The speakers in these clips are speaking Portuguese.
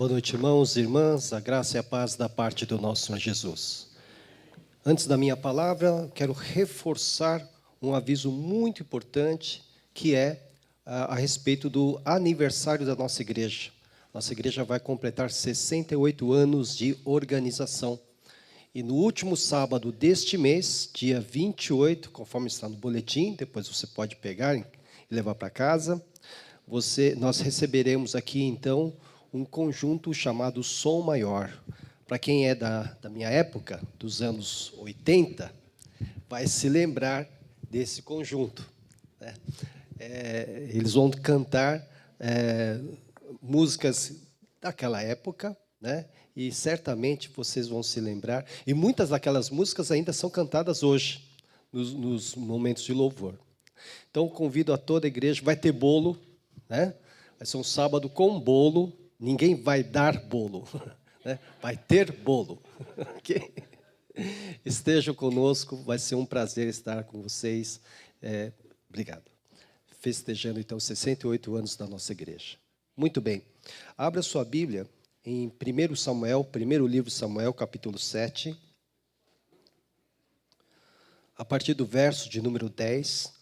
Boa noite, irmãos e irmãs, a graça e a paz da parte do nosso Senhor Jesus. Antes da minha palavra, quero reforçar um aviso muito importante, que é a respeito do aniversário da nossa igreja. Nossa igreja vai completar 68 anos de organização. E no último sábado deste mês, dia 28, conforme está no boletim, depois você pode pegar e levar para casa, nós receberemos aqui, então, um conjunto chamado Som Maior. Para quem é da minha época, dos anos 80, vai se lembrar desse conjunto, né? Eles vão cantar músicas daquela época, né? E certamente vocês vão se lembrar. E muitas daquelas músicas ainda são cantadas hoje, nos momentos de louvor. Então, convido a toda a igreja. Vai ter bolo, né? Vai ser um sábado com bolo. Ninguém vai dar bolo, né? Vai ter bolo. Okay? Estejam conosco, vai ser um prazer estar com vocês. Obrigado. Festejando, então, 68 anos da nossa igreja. Muito bem. Abra sua Bíblia em 1 Samuel, primeiro livro de Samuel, capítulo 7. A partir do verso de número 10.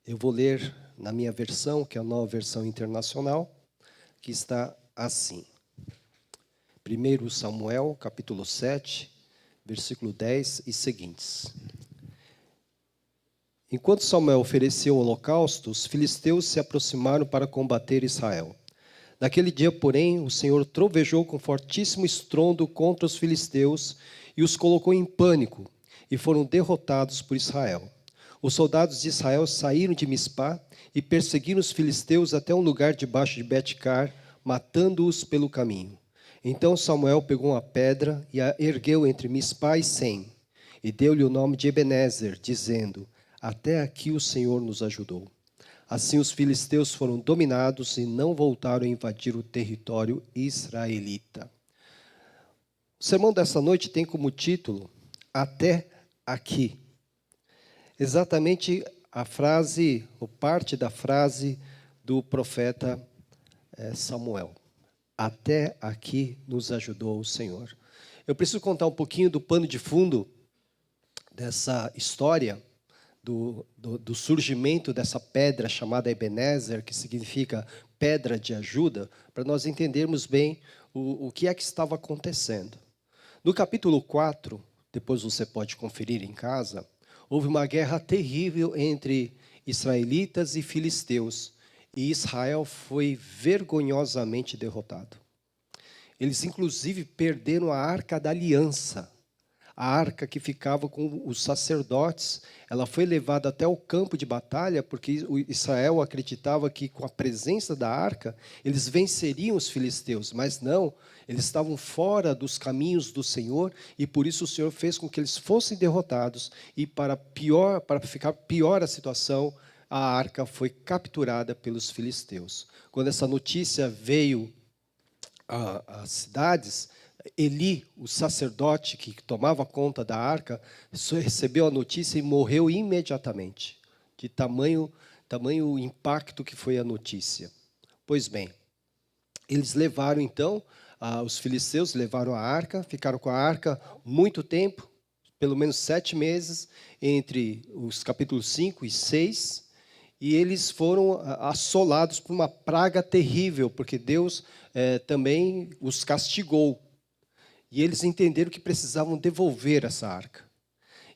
Eu vou ler na minha versão, que é a nova versão internacional, que está assim. 1 Samuel, capítulo 7, versículo 10 e seguintes. Enquanto Samuel ofereceu o holocausto, os filisteus se aproximaram para combater Israel. Naquele dia, porém, o Senhor trovejou com fortíssimo estrondo contra os filisteus e os colocou em pânico, e foram derrotados por Israel. Os soldados de Israel saíram de Mispá e perseguiram os filisteus até um lugar debaixo de Bet-car, matando-os pelo caminho. Então Samuel pegou uma pedra e a ergueu entre Mispá e Sem, e deu-lhe o nome de Ebenezer, dizendo: até aqui o Senhor nos ajudou. Assim os filisteus foram dominados e não voltaram a invadir o território israelita. O sermão dessa noite tem como título: Até aqui. Exatamente a frase, ou parte da frase do profeta Samuel. Até aqui nos ajudou o Senhor. Eu preciso contar um pouquinho do pano de fundo dessa história, do surgimento dessa pedra chamada Ebenezer, que significa pedra de ajuda, para nós entendermos bem o que é que estava acontecendo. No capítulo 4, depois você pode conferir em casa, houve uma guerra terrível entre israelitas e filisteus, e Israel foi vergonhosamente derrotado. Eles, inclusive, perderam a Arca da Aliança, a arca que ficava com os sacerdotes. Ela foi levada até o campo de batalha, porque Israel acreditava que com a presença da arca, eles venceriam os filisteus, mas não, eles estavam fora dos caminhos do Senhor, e por isso o Senhor fez com que eles fossem derrotados, e para ficar pior a situação, a arca foi capturada pelos filisteus. Quando essa notícia veio às cidades, Eli, o sacerdote que tomava conta da arca, recebeu a notícia e morreu imediatamente, de tamanho impacto que foi a notícia. Pois bem, eles levaram então, os filisteus levaram a arca, ficaram com a arca muito tempo, pelo menos 7 meses, entre os capítulos 5 e 6, e eles foram assolados por uma praga terrível, porque Deus também os castigou. E eles entenderam que precisavam devolver essa arca.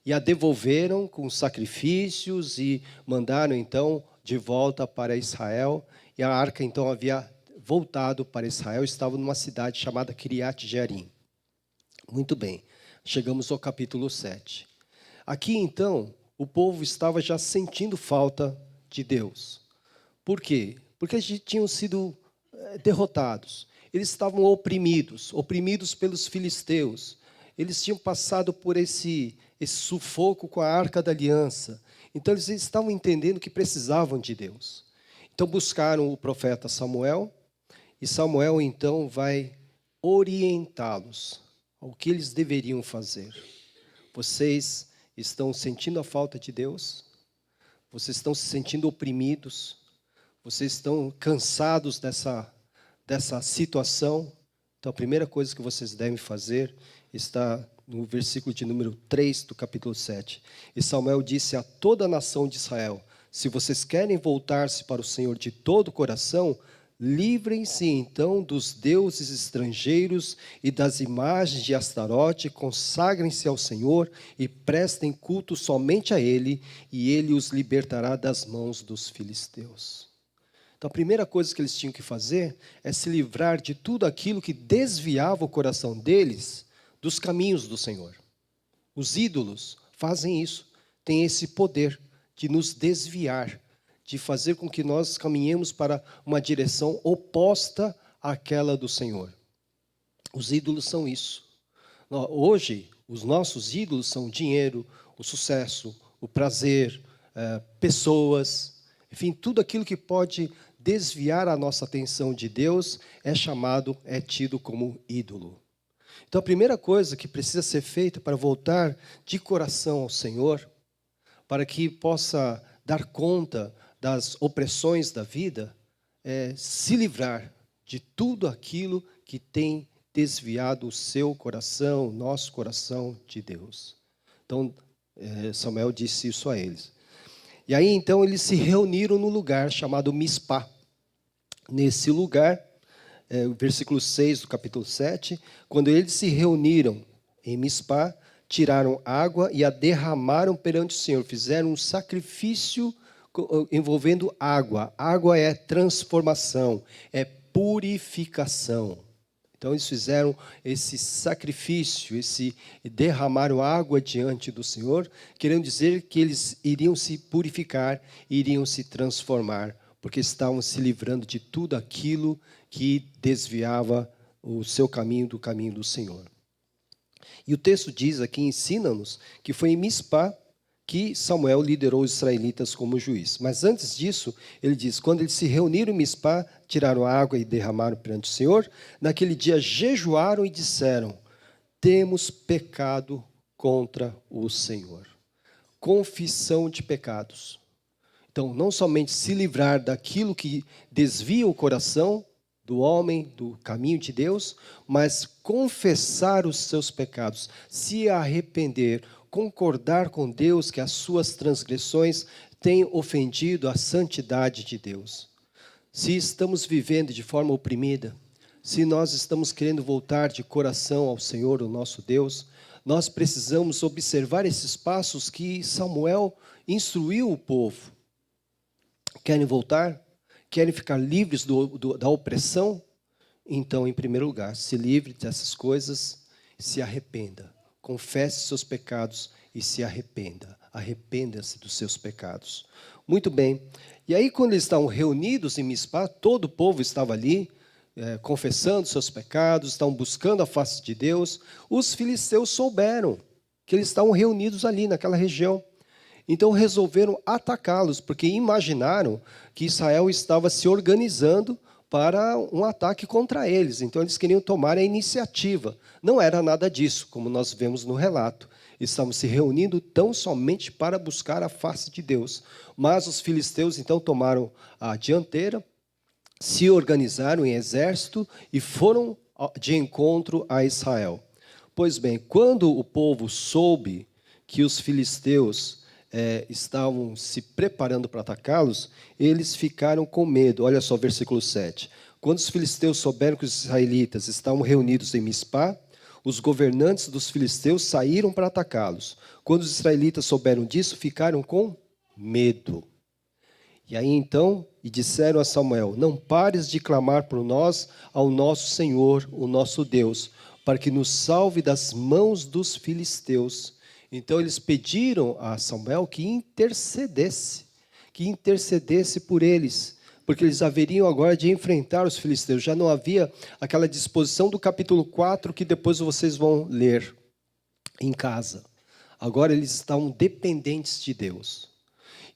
E a devolveram com sacrifícios e mandaram então de volta para Israel. E a arca então havia voltado para Israel, estava numa cidade chamada Kiriat Jearim. Muito bem, chegamos ao capítulo 7. Aqui então, o povo estava já sentindo falta de Deus. Por quê? Porque eles tinham sido derrotados. Eles estavam oprimidos pelos filisteus. Eles tinham passado por esse sufoco com a Arca da Aliança. Então eles estavam entendendo que precisavam de Deus. Então buscaram o profeta Samuel, e Samuel então vai orientá-los ao que eles deveriam fazer. Vocês estão sentindo a falta de Deus? vocês estão se sentindo oprimidos, vocês estão cansados dessa situação. Então, a primeira coisa que vocês devem fazer está no versículo de número 3 do capítulo 7. E Samuel disse a toda a nação de Israel: se vocês querem voltar-se para o Senhor de todo o coração, livrem-se então dos deuses estrangeiros e das imagens de Astarote, consagrem-se ao Senhor e prestem culto somente a Ele, e Ele os libertará das mãos dos filisteus. Então, a primeira coisa que eles tinham que fazer é se livrar de tudo aquilo que desviava o coração deles dos caminhos do Senhor. Os ídolos fazem isso, têm esse poder de nos desviar, de fazer com que nós caminhemos para uma direção oposta àquela do Senhor. Os ídolos são isso. Hoje, os nossos ídolos são o dinheiro, o sucesso, o prazer, pessoas, enfim, tudo aquilo que pode desviar a nossa atenção de Deus é tido como ídolo. Então, a primeira coisa que precisa ser feita para voltar de coração ao Senhor, para que possa dar conta das opressões da vida, é se livrar de tudo aquilo que tem desviado o seu coração, o nosso coração de Deus. Então, Samuel disse isso a eles. E aí, então, eles se reuniram no lugar chamado Mispá. Nesse lugar, o versículo 6 do capítulo 7, quando eles se reuniram em Mispá, tiraram água e a derramaram perante o Senhor. Fizeram um sacrifício envolvendo água. Água é transformação, é purificação. Então eles fizeram esse sacrifício, derramaram água diante do Senhor, querendo dizer que eles iriam se purificar, iriam se transformar, porque estavam se livrando de tudo aquilo que desviava o seu caminho do caminho do Senhor. E o texto diz aqui, ensina-nos, que foi em Mispá que Samuel liderou os israelitas como juiz. Mas antes disso, ele diz, quando eles se reuniram em Mispá, tiraram água e derramaram perante o Senhor, naquele dia jejuaram e disseram: temos pecado contra o Senhor. Confissão de pecados. Então, não somente se livrar daquilo que desvia o coração do homem, do caminho de Deus, mas confessar os seus pecados, se arrepender, concordar com Deus que as suas transgressões têm ofendido a santidade de Deus. Se estamos vivendo de forma oprimida, se nós estamos querendo voltar de coração ao Senhor, o nosso Deus, nós precisamos observar esses passos que Samuel instruiu o povo. Querem voltar? Querem ficar livres da opressão? Então, em primeiro lugar, se livre dessas coisas, se arrependa. Confesse seus pecados e se arrependa. Arrependa-se dos seus pecados. Muito bem. E aí, quando eles estavam reunidos em Mispá, todo o povo estava ali, confessando seus pecados, estavam buscando a face de Deus. Os filisteus souberam que eles estavam reunidos ali naquela região. Então resolveram atacá-los, porque imaginaram que Israel estava se organizando para um ataque contra eles. Então eles queriam tomar a iniciativa. Não era nada disso, como nós vemos no relato. Estavam se reunindo tão somente para buscar a face de Deus. Mas os filisteus então tomaram a dianteira, se organizaram em exército e foram de encontro a Israel. Pois bem, quando o povo soube que os filisteus estavam se preparando para atacá-los, eles ficaram com medo. Olha só o versículo 7. Quando os filisteus souberam que os israelitas estavam reunidos em Mispá, os governantes dos filisteus saíram para atacá-los. Quando os israelitas souberam disso, ficaram com medo. E aí então, disseram a Samuel: não pares de clamar por nós ao nosso Senhor, o nosso Deus, para que nos salve das mãos dos filisteus. Então eles pediram a Samuel que intercedesse por eles, porque eles haveriam agora de enfrentar os filisteus. Já não havia aquela disposição do capítulo 4 que depois vocês vão ler em casa. Agora eles estavam dependentes de Deus.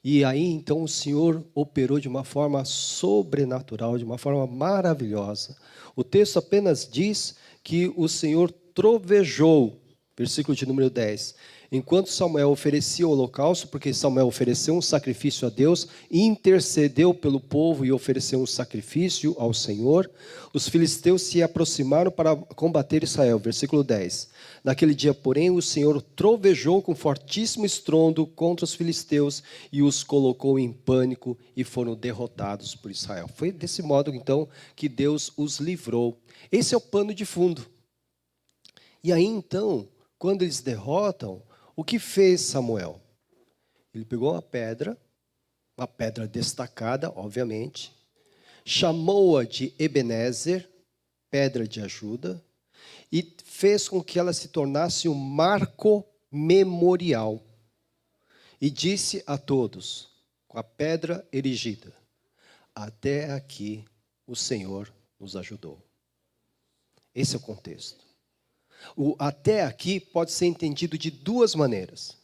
E aí então o Senhor operou de uma forma sobrenatural, de uma forma maravilhosa. O texto apenas diz que o Senhor trovejou Versículo de número 10. Enquanto Samuel oferecia o holocausto, porque Samuel ofereceu um sacrifício a Deus, intercedeu pelo povo e ofereceu um sacrifício ao Senhor, os filisteus se aproximaram para combater Israel. Versículo 10. Naquele dia, porém, o Senhor trovejou com fortíssimo estrondo contra os filisteus e os colocou em pânico e foram derrotados por Israel. Foi desse modo, então, que Deus os livrou. Esse é o pano de fundo. E aí, então, quando eles derrotam, o que fez Samuel? Ele pegou uma pedra destacada, obviamente, chamou-a de Ebenezer, pedra de ajuda, e fez com que ela se tornasse um marco memorial. E disse a todos, com a pedra erigida: até aqui o Senhor nos ajudou. Esse é o contexto. O até aqui pode ser entendido de duas maneiras.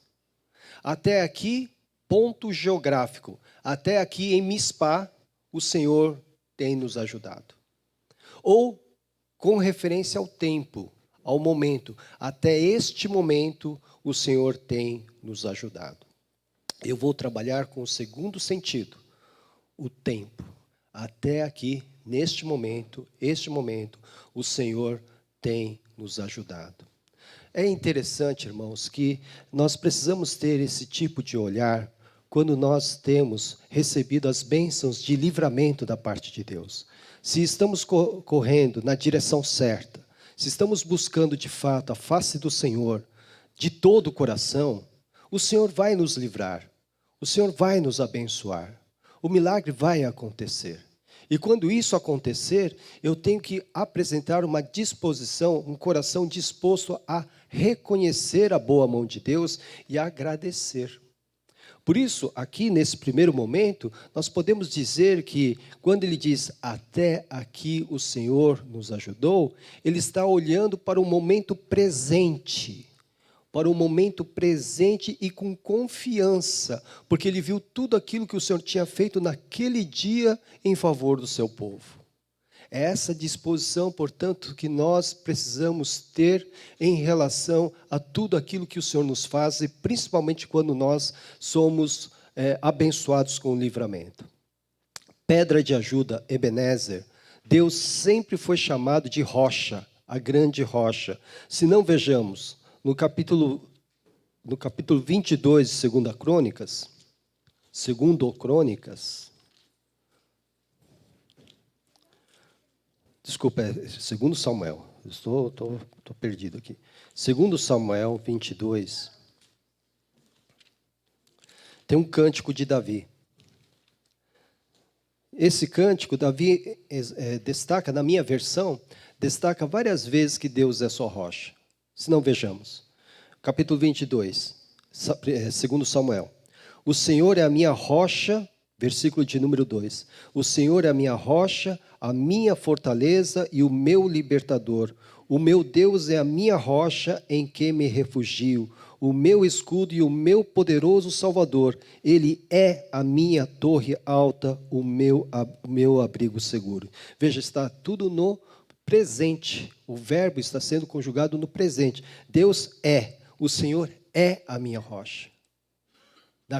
Até aqui, ponto geográfico. Até aqui em Mispá, o Senhor tem nos ajudado. Ou com referência ao tempo, ao momento. Até este momento, o Senhor tem nos ajudado. Eu vou trabalhar com o segundo sentido, o tempo. Até aqui, neste momento, o Senhor tem nos ajudado. É interessante, irmãos, que nós precisamos ter esse tipo de olhar quando nós temos recebido as bênçãos de livramento da parte de Deus. Se estamos correndo na direção certa, se estamos buscando de fato a face do Senhor de todo o coração, o Senhor vai nos livrar, o Senhor vai nos abençoar, o milagre vai acontecer. E quando isso acontecer, eu tenho que apresentar uma disposição, um coração disposto a reconhecer a boa mão de Deus e agradecer. Por isso, aqui nesse primeiro momento, nós podemos dizer que quando ele diz até aqui o Senhor nos ajudou, ele está olhando para o momento presente. Para o momento presente e com confiança, porque ele viu tudo aquilo que o Senhor tinha feito naquele dia em favor do seu povo. É essa disposição, portanto, que nós precisamos ter em relação a tudo aquilo que o Senhor nos faz, e principalmente quando nós somos abençoados com o livramento. Pedra de ajuda, Ebenezer. Deus sempre foi chamado de rocha, a grande rocha. Se não vejamos, no capítulo 22 de 2 Crônicas, desculpa, é 2 Samuel, estou perdido aqui. 2 Samuel 22, tem um cântico de Davi. Esse cântico, Davi destaca, na minha versão, destaca várias vezes que Deus é sua rocha. Se não, vejamos. Capítulo 22, 2 Samuel. O Senhor é a minha rocha, versículo de número 2. O Senhor é a minha rocha, a minha fortaleza e o meu libertador. O meu Deus é a minha rocha em que me refugio, o meu escudo e o meu poderoso Salvador. Ele é a minha torre alta, o meu abrigo seguro. Veja, está tudo no presente. O verbo está sendo conjugado no presente. Deus é, o Senhor é a minha rocha.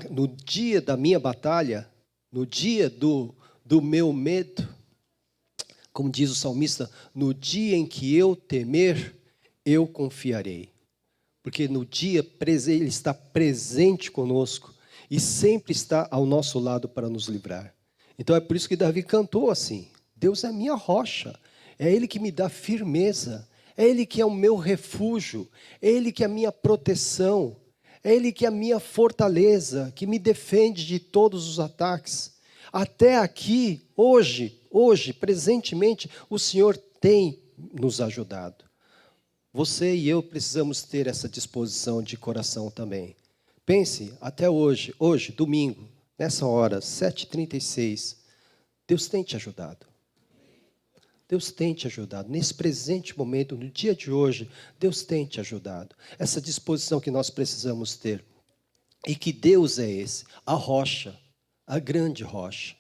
No dia da minha batalha, no dia do meu medo, como diz o salmista, no dia em que eu temer, eu confiarei. Porque no dia presente, Ele está presente conosco e sempre está ao nosso lado para nos livrar. Então é por isso que Davi cantou assim: Deus é a minha rocha, é Ele que me dá firmeza, é Ele que é o meu refúgio, é Ele que é a minha proteção, é Ele que é a minha fortaleza, que me defende de todos os ataques. Até aqui, hoje, presentemente, o Senhor tem nos ajudado. Você e eu precisamos ter essa disposição de coração também. Pense, até hoje, domingo, nessa hora, 7h36, Deus tem te ajudado. Deus tem te ajudado. Nesse presente momento, no dia de hoje, Deus tem te ajudado. Essa disposição que nós precisamos ter. E que Deus é esse? A rocha, a grande rocha.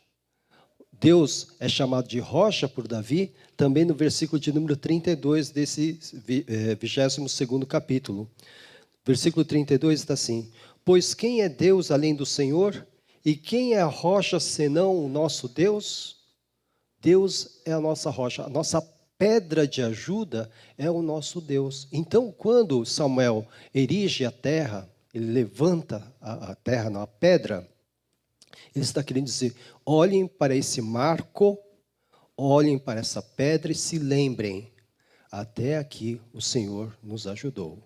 Deus é chamado de rocha por Davi, também no versículo de número 32 desse 22º capítulo. Versículo 32 está assim: pois quem é Deus além do Senhor? E quem é a rocha senão o nosso Deus? Deus é a nossa rocha, a nossa pedra de ajuda é o nosso Deus. Então, quando Samuel erige a terra, ele levanta a terra na pedra, ele está querendo dizer: olhem para esse marco, olhem para essa pedra e se lembrem, até aqui o Senhor nos ajudou.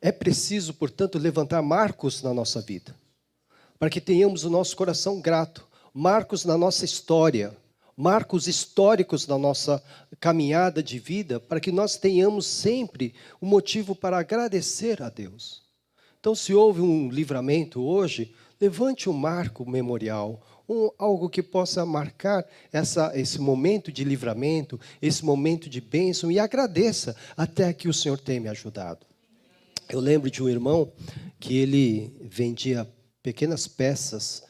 É preciso, portanto, levantar marcos na nossa vida, para que tenhamos o nosso coração grato, marcos na nossa história, marcos históricos na nossa caminhada de vida, para que nós tenhamos sempre um motivo para agradecer a Deus. Então, se houve um livramento hoje, levante um marco memorial, algo que possa marcar esse momento de livramento, esse momento de bênção, e agradeça até que o Senhor tenha me ajudado. Eu lembro de um irmão que ele vendia pequenas peças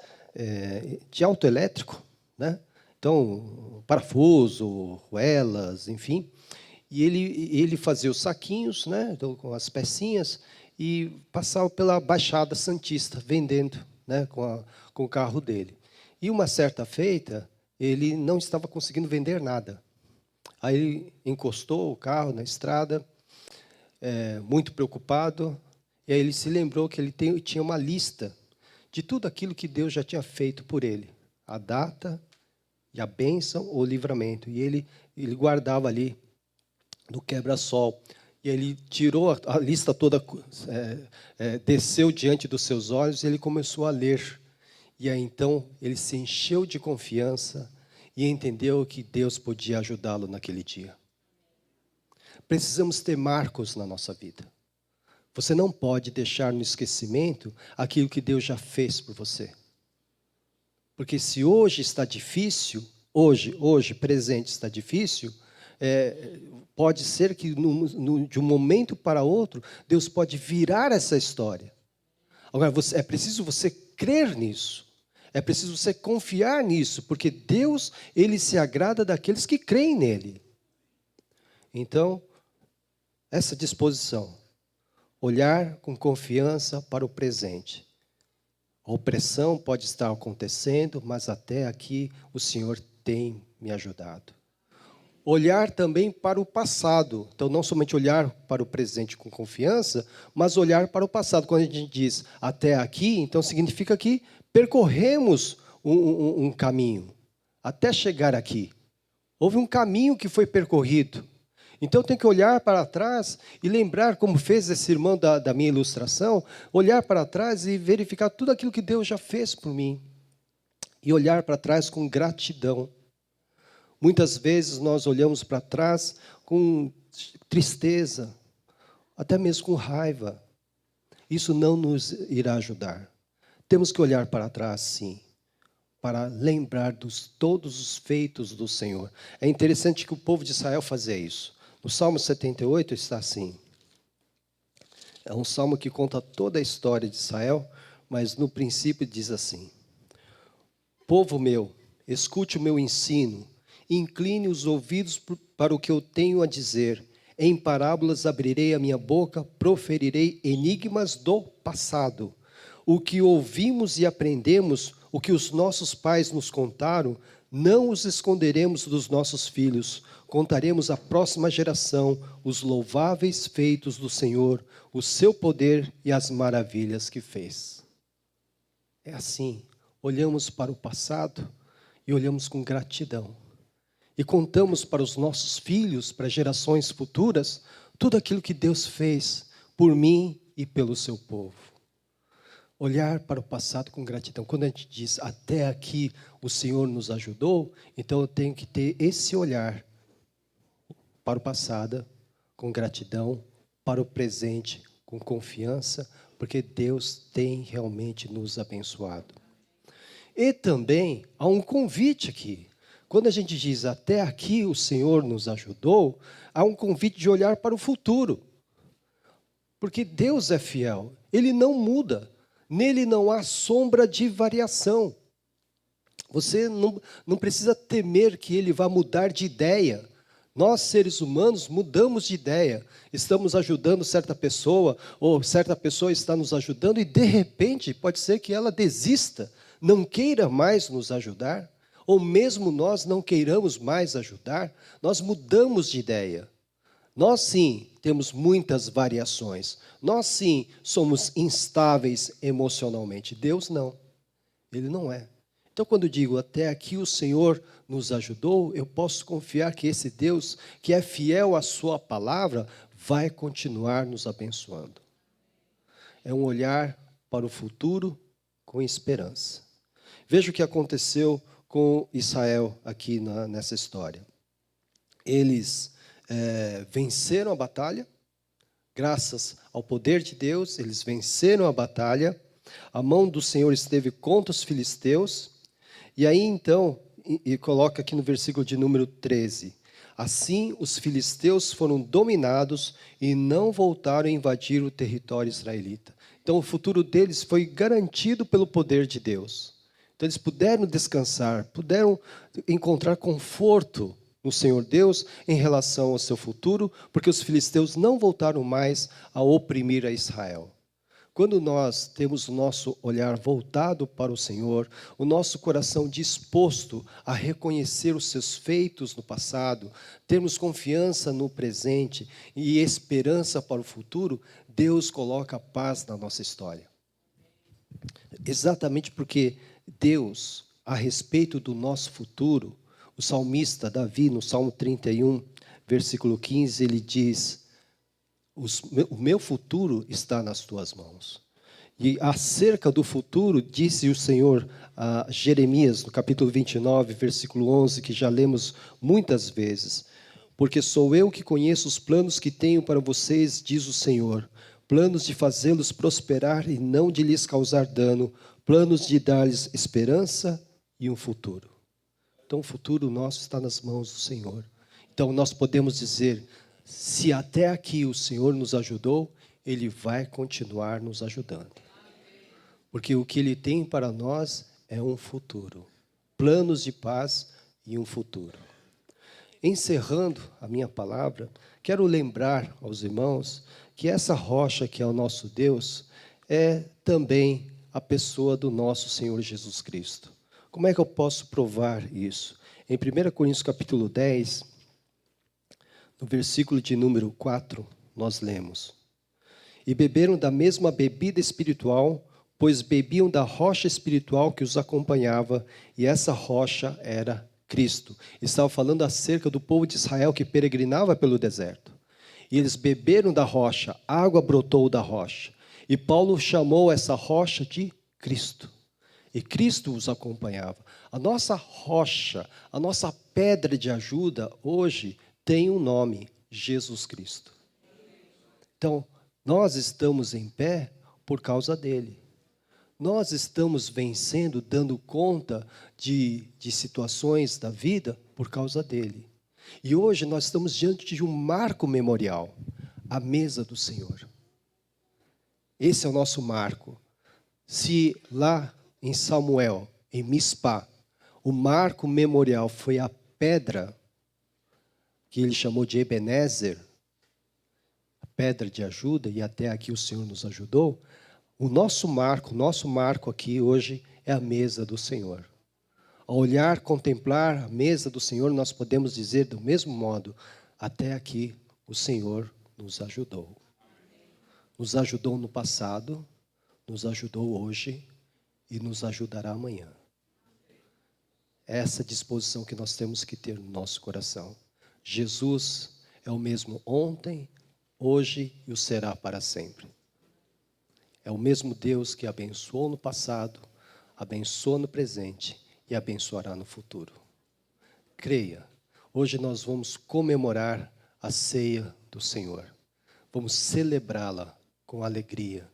de autoelétrico, né? Então, parafuso, ruelas, enfim. E ele fazia os saquinhos, né? Então, com as pecinhas, e passava pela Baixada Santista, vendendo, né? Com o carro dele. E uma certa feita, ele não estava conseguindo vender nada. Aí ele encostou o carro na estrada, muito preocupado, e aí ele se lembrou que ele tinha uma lista de tudo aquilo que Deus já tinha feito por ele. A data, e a bênção ou livramento. E ele guardava ali no quebra-sol. E ele tirou a lista toda, desceu diante dos seus olhos e ele começou a ler. E aí então ele se encheu de confiança e entendeu que Deus podia ajudá-lo naquele dia. Precisamos ter marcos na nossa vida. Você não pode deixar no esquecimento aquilo que Deus já fez por você. Porque se hoje está difícil, hoje, presente está difícil, pode ser que de um momento para outro, Deus pode virar essa história. Agora, é preciso você crer nisso. É preciso você confiar nisso, porque Deus, Ele se agrada daqueles que creem nele. Então, essa disposição, olhar com confiança para o presente. A opressão pode estar acontecendo, mas até aqui o Senhor tem me ajudado. Olhar também para o passado. Então, não somente olhar para o presente com confiança, mas olhar para o passado. Quando a gente diz até aqui, então significa que percorremos um caminho até chegar aqui. Houve um caminho que foi percorrido. Então, tem que olhar para trás e lembrar, como fez esse irmão da minha ilustração, olhar para trás e verificar tudo aquilo que Deus já fez por mim. E olhar para trás com gratidão. Muitas vezes nós olhamos para trás com tristeza, até mesmo com raiva. Isso não nos irá ajudar. Temos que olhar para trás, sim, para lembrar de todos os feitos do Senhor. É interessante que o povo de Israel fazia isso. No Salmo 78 está assim. É um salmo que conta toda a história de Israel, mas no princípio diz assim: povo meu, escute o meu ensino, incline os ouvidos para o que eu tenho a dizer. Em parábolas abrirei a minha boca, proferirei enigmas do passado. O que ouvimos e aprendemos, o que os nossos pais nos contaram, não os esconderemos dos nossos filhos. Contaremos à próxima geração os louváveis feitos do Senhor, o seu poder e as maravilhas que fez. É assim, olhamos para o passado e olhamos com gratidão. E contamos para os nossos filhos, para gerações futuras, tudo aquilo que Deus fez por mim e pelo seu povo. Olhar para o passado com gratidão. Quando a gente diz, até aqui o Senhor nos ajudou, então eu tenho que ter esse olhar para o passado com gratidão, para o presente com confiança, porque Deus tem realmente nos abençoado. E também há um convite aqui. Quando a gente diz, até aqui o Senhor nos ajudou, há um convite de olhar para o futuro. Porque Deus é fiel, Ele não muda. Nele não há sombra de variação. Você não precisa temer que ele vá mudar de ideia. Nós, seres humanos, mudamos de ideia. Estamos ajudando certa pessoa, ou certa pessoa está nos ajudando, e de repente pode ser que ela desista, não queira mais nos ajudar, ou mesmo nós não queiramos mais ajudar, nós mudamos de ideia. Nós sim temos muitas variações. Nós sim somos instáveis emocionalmente. Deus não. Ele não é. Então, quando eu digo até aqui o Senhor nos ajudou, eu posso confiar que esse Deus, que é fiel à sua palavra, vai continuar nos abençoando. É um olhar para o futuro com esperança. Veja o que aconteceu com Israel aqui nessa história. Eles venceram a batalha, graças ao poder de Deus, eles venceram a batalha. A mão do Senhor esteve contra os filisteus. E aí então, e coloca aqui no versículo de número 13. Assim os filisteus foram dominados e não voltaram a invadir o território israelita. Então o futuro deles foi garantido pelo poder de Deus. Então eles puderam descansar, puderam encontrar conforto no Senhor Deus em relação ao seu futuro, porque os filisteus não voltaram mais a oprimir a Israel. Quando nós temos o nosso olhar voltado para o Senhor, o nosso coração disposto a reconhecer os seus feitos no passado, termos confiança no presente e esperança para o futuro, Deus coloca paz na nossa história. Exatamente porque Deus, a respeito do nosso futuro, o salmista Davi, no Salmo 31, versículo 15, ele diz: o meu futuro está nas tuas mãos. E acerca do futuro, disse o Senhor a Jeremias, no capítulo 29, versículo 11, que já lemos muitas vezes. Porque sou eu que conheço os planos que tenho para vocês, diz o Senhor. Planos de fazê-los prosperar e não de lhes causar dano. Planos de dar-lhes esperança e um futuro. Então o futuro nosso está nas mãos do Senhor. Então nós podemos dizer: se até aqui o Senhor nos ajudou, Ele vai continuar nos ajudando. Porque o que Ele tem para nós é um futuro. Planos de paz e um futuro. Encerrando a minha palavra, quero lembrar aos irmãos que essa rocha que é o nosso Deus é também a pessoa do nosso Senhor Jesus Cristo. Como é que eu posso provar isso? Em 1 Coríntios capítulo 10, no versículo de número 4, nós lemos: E beberam da mesma bebida espiritual, pois bebiam da rocha espiritual que os acompanhava, e essa rocha era Cristo. Estava falando acerca do povo de Israel que peregrinava pelo deserto. E eles beberam da rocha, água brotou da rocha. E Paulo chamou essa rocha de Cristo. E Cristo os acompanhava. A nossa rocha, a nossa pedra de ajuda hoje tem um nome: Jesus Cristo. Então, nós estamos em pé por causa dele. Nós estamos vencendo, dando conta de situações da vida por causa dele. E hoje nós estamos diante de um marco memorial, a mesa do Senhor. Esse é o nosso marco. Se lá em Samuel, em Mispá, o marco memorial foi a pedra que ele chamou de Ebenezer, a pedra de ajuda, e até aqui o Senhor nos ajudou, o nosso marco aqui hoje é a mesa do Senhor. Ao olhar, contemplar a mesa do Senhor, nós podemos dizer do mesmo modo: até aqui o Senhor nos ajudou. Nos ajudou no passado, nos ajudou hoje e nos ajudará amanhã. Essa disposição que nós temos que ter no nosso coração. Jesus é o mesmo ontem, hoje e o será para sempre. É o mesmo Deus que abençoou no passado, abençoa no presente e abençoará no futuro. Creia, hoje nós vamos comemorar a ceia do Senhor. Vamos celebrá-la com alegria.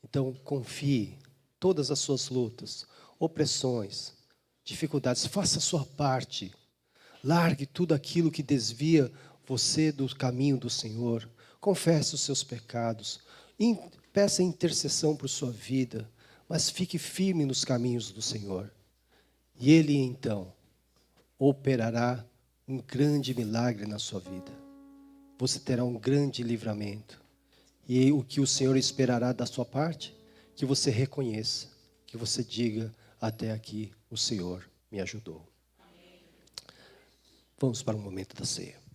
Então confie, todas as suas lutas, opressões, dificuldades, faça a sua parte. Largue tudo aquilo que desvia você do caminho do Senhor. Confesse os seus pecados. Peça intercessão por sua vida. Mas fique firme nos caminhos do Senhor. E Ele então operará um grande milagre na sua vida. Você terá um grande livramento. E o que o Senhor esperará da sua parte? Que você reconheça, que você diga: até aqui o Senhor me ajudou. Vamos para o momento da ceia.